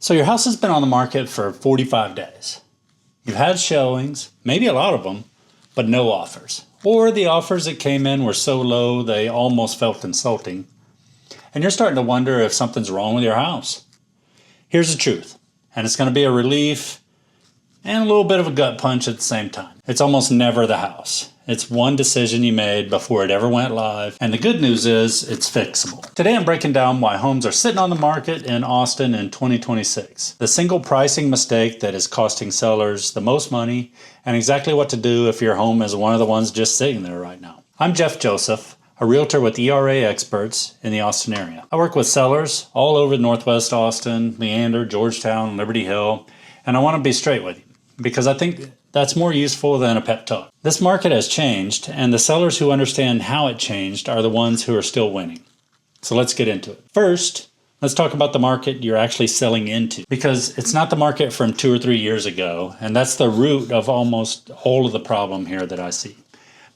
So your house has been on the market for 45 days. You've had showings, maybe a lot of them, but no offers. Or the offers that came in were so low they almost felt insulting. And you're starting to wonder if something's wrong with your house. Here's the truth, and it's going to be a relief and a little bit of a gut punch at the same time. It's almost never the house. It's one decision you made before it ever went live, and the good news is it's fixable. Today I'm breaking down why homes are sitting on the market in Austin in 2026, the single pricing mistake that is costing sellers the most money, and exactly what to do if your home is one of the ones just sitting there right now. I'm Jeff Joseph, a realtor with ERA Experts in the Austin area. I work with sellers all over Northwest Austin, Leander, Georgetown, Liberty Hill, and I want to be straight with you because I think that's more useful than a pep talk. This market has changed, and the sellers who understand how it changed are the ones who are still winning. So let's get into it. First, let's talk about the market you're actually selling into, because it's not the market from 2 or 3 years ago, and that's the root of almost all of the problem here that I see.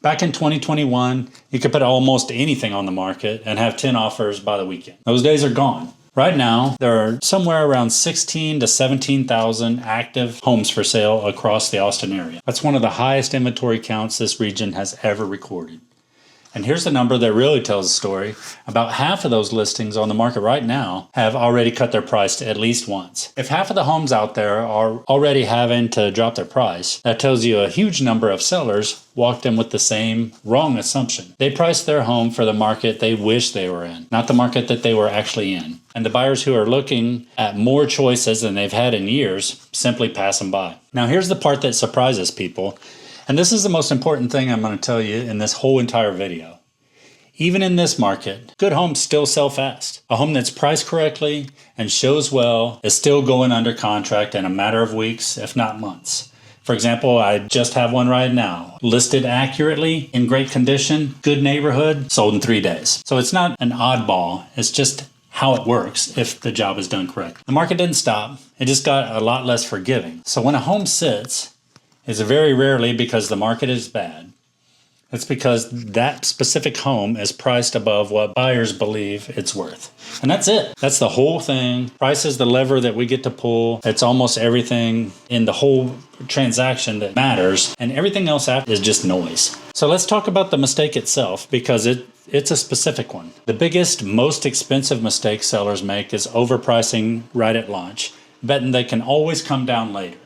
Back in 2021, you could put almost anything on the market and have 10 offers by the weekend. Those days are gone. Right now, there are somewhere around 16,000 to 17,000 active homes for sale across the Austin area. That's one of the highest inventory counts this region has ever recorded. And here's the number that really tells the story. About half of those listings on the market right now have already cut their price at least once. If half of the homes out there are already having to drop their price, that tells you a huge number of sellers walked in with the same wrong assumption. They priced their home for the market they wish they were in, not the market that they were actually in. And the buyers who are looking at more choices than they've had in years simply pass them by. Now here's the part that surprises people. And this is the most important thing I'm going to tell you in this whole entire video. Even in this market, good homes still sell fast. A home that's priced correctly and shows well is still going under contract in a matter of weeks, if not months. For example, I just have one right now, listed accurately, in great condition, good neighborhood, sold in 3 days. So it's not an oddball, it's just how it works if the job is done correctly. The market didn't stop, it just got a lot less forgiving. So when a home sits, it's very rarely because the market is bad. It's because that specific home is priced above what buyers believe it's worth. And that's it. That's the whole thing. Price is the lever that we get to pull. It's almost everything in the whole transaction that matters, and everything else after is just noise. So let's talk about the mistake itself, because it's a specific one. The biggest, most expensive mistake sellers make is overpricing right at launch, betting they can always come down later.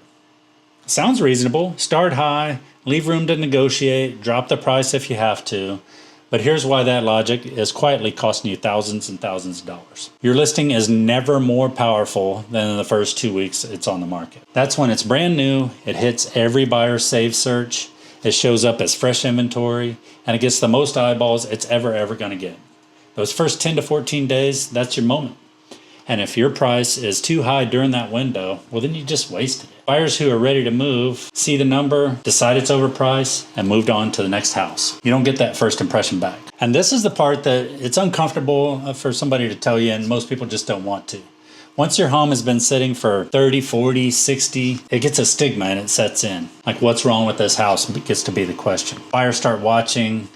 Sounds reasonable. Start high, leave room to negotiate, drop the price if you have to. But here's why that logic is quietly costing you thousands and thousands of dollars. Your listing is never more powerful than in the first 2 weeks it's on the market. That's when it's brand new, it hits every buyer's save search, it shows up as fresh inventory, and it gets the most eyeballs it's ever going to get. Those first 10 to 14 days, that's your moment. And if your price is too high during that window, well, then you just wasted it. Buyers who are ready to move see the number, decide it's overpriced, and moved on to the next house. You don't get that first impression back. And this is the part that it's uncomfortable for somebody to tell you, and most people just don't want to. Once your home has been sitting for 30, 40, 60, it gets a stigma and it sets in. Like, what's wrong with this house gets to be the question. Buyers start watching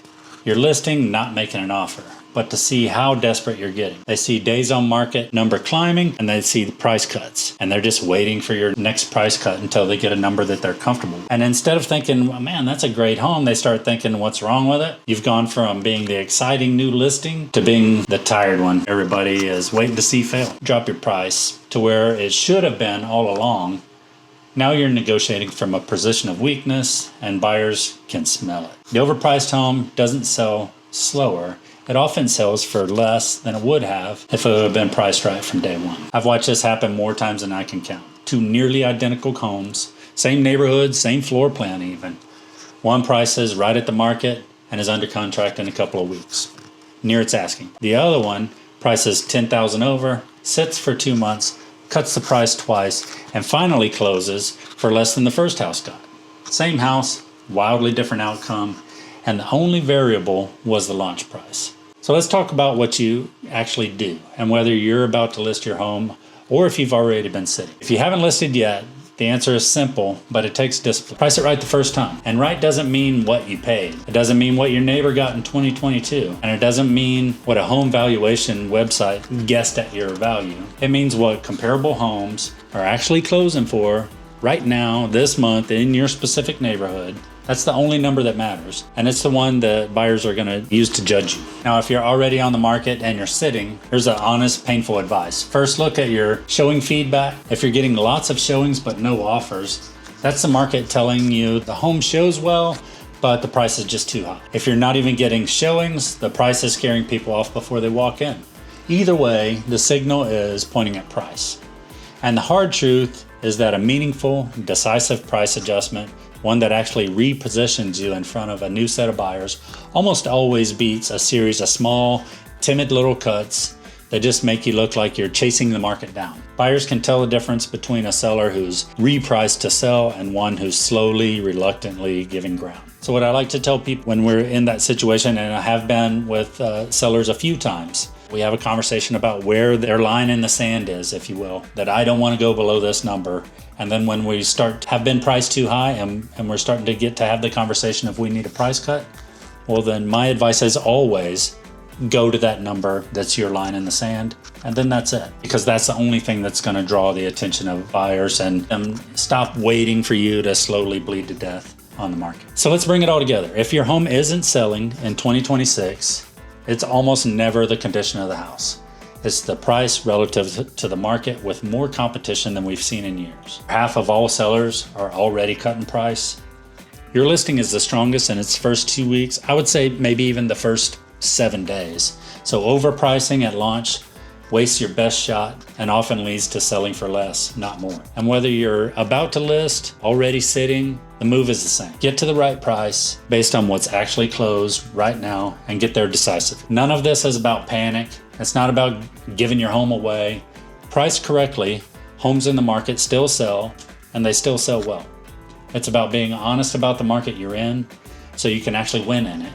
your listing, not making an offer, but to see how desperate you're getting. They see days on market number climbing, and they see the price cuts, and they're just waiting for your next price cut until they get a number that they're comfortable with. And instead of thinking, oh, man, that's a great home, they start thinking, what's wrong with it? You've gone from being the exciting new listing to being the tired one everybody is waiting to see fail. Drop your price to where it should have been all along. Now you're negotiating from a position of weakness, and buyers can smell it. The overpriced home doesn't sell slower. It often sells for less than it would have if it would have been priced right from day one. I've watched this happen more times than I can count. 2 nearly identical homes, same neighborhood, same floor plan even. One prices right at the market and is under contract in a couple of weeks, near its asking. The other one prices $10,000 over, sits for 2 months, cuts the price twice, and finally closes for less than the first house got. Same house, wildly different outcome, and the only variable was the launch price. So let's talk about what you actually do and whether you're about to list your home or if you've already been sitting. If you haven't listed yet, The answer is simple, but it takes discipline. Price it right the first time. And right doesn't mean what you paid. It doesn't mean what your neighbor got in 2022. And it doesn't mean what a home valuation website guessed at your value. It means what comparable homes are actually closing for right now, this month, in your specific neighborhood. That's the only number that matters. And it's the one that buyers are going to use to judge you. Now, if you're already on the market and you're sitting, here's an honest, painful advice. First, look at your showing feedback. If you're getting lots of showings but no offers, that's the market telling you the home shows well, but the price is just too high. If you're not even getting showings, the price is scaring people off before they walk in. Either way, the signal is pointing at price. And the hard truth is that a meaningful, decisive price adjustment, one that actually repositions you in front of a new set of buyers, almost always beats a series of small, timid little cuts that just make you look like you're chasing the market down. Buyers can tell the difference between a seller who's repriced to sell and one who's slowly, reluctantly giving ground. So what I like to tell people when we're in that situation, and I have been with sellers a few times, we have a conversation about where their line in the sand is, if you will, that I don't want to go below this number. And then when we have been priced too high and we're starting to get to have the conversation if we need a price cut, well, then my advice is always go to that number that's your line in the sand. And then that's it, because that's the only thing that's going to draw the attention of buyers and stop waiting for you to slowly bleed to death on the market. So let's bring it all together. If your home isn't selling in 2026, it's almost never the condition of the house. It's the price relative to the market with more competition than we've seen in years. Half of all sellers are already cutting price. Your listing is the strongest in its first 2 weeks. I would say maybe even the first 7 days. So overpricing at launch wastes your best shot and often leads to selling for less, not more. And whether you're about to list, already sitting, the move is the same. Get to the right price based on what's actually closed right now and get there decisive. None of this is about panic. It's not about giving your home away. Priced correctly, homes in the market still sell and they still sell well. It's about being honest about the market you're in so you can actually win in it.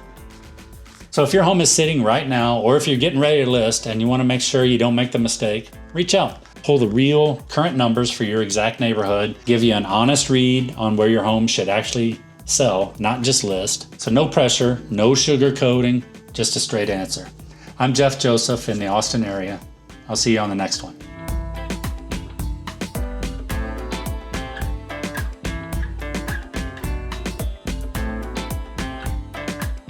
So if your home is sitting right now, or if you're getting ready to list and you want to make sure you don't make the mistake, reach out. Pull the real current numbers for your exact neighborhood, give you an honest read on where your home should actually sell, not just list. So no pressure, no sugarcoating, just a straight answer. I'm Jeff Joseph in the Austin area. I'll see you on the next one.